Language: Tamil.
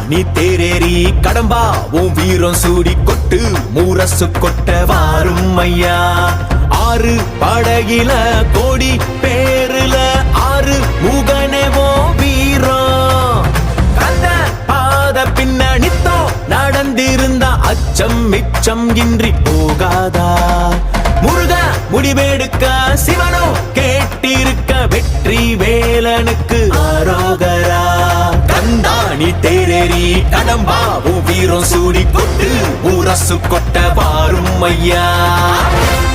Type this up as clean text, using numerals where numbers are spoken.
நீ தேரேறி கடம்பா உன் வீரம் சூடி கொட்டு மூரசு கொட்ட வாரும் ஐயா. ஆறு படகில கோடி பேருல ஆறு முகனேவோ வீரம். கந்த பாத பின்னணித்தோ நடந்திருந்த அச்சம் மிச்சம் இன்றி போகாதா. முருக முடிவெடுக்க சிவனோ கேட்டிருக்க வெற்றி வேலனுக்கு ஆரோகரா. கந்தாணி தேரேறி கடம்பாவும் வீரம் சூடி கொட்டு ஊரசு கொட்ட வாரும் ஐயா.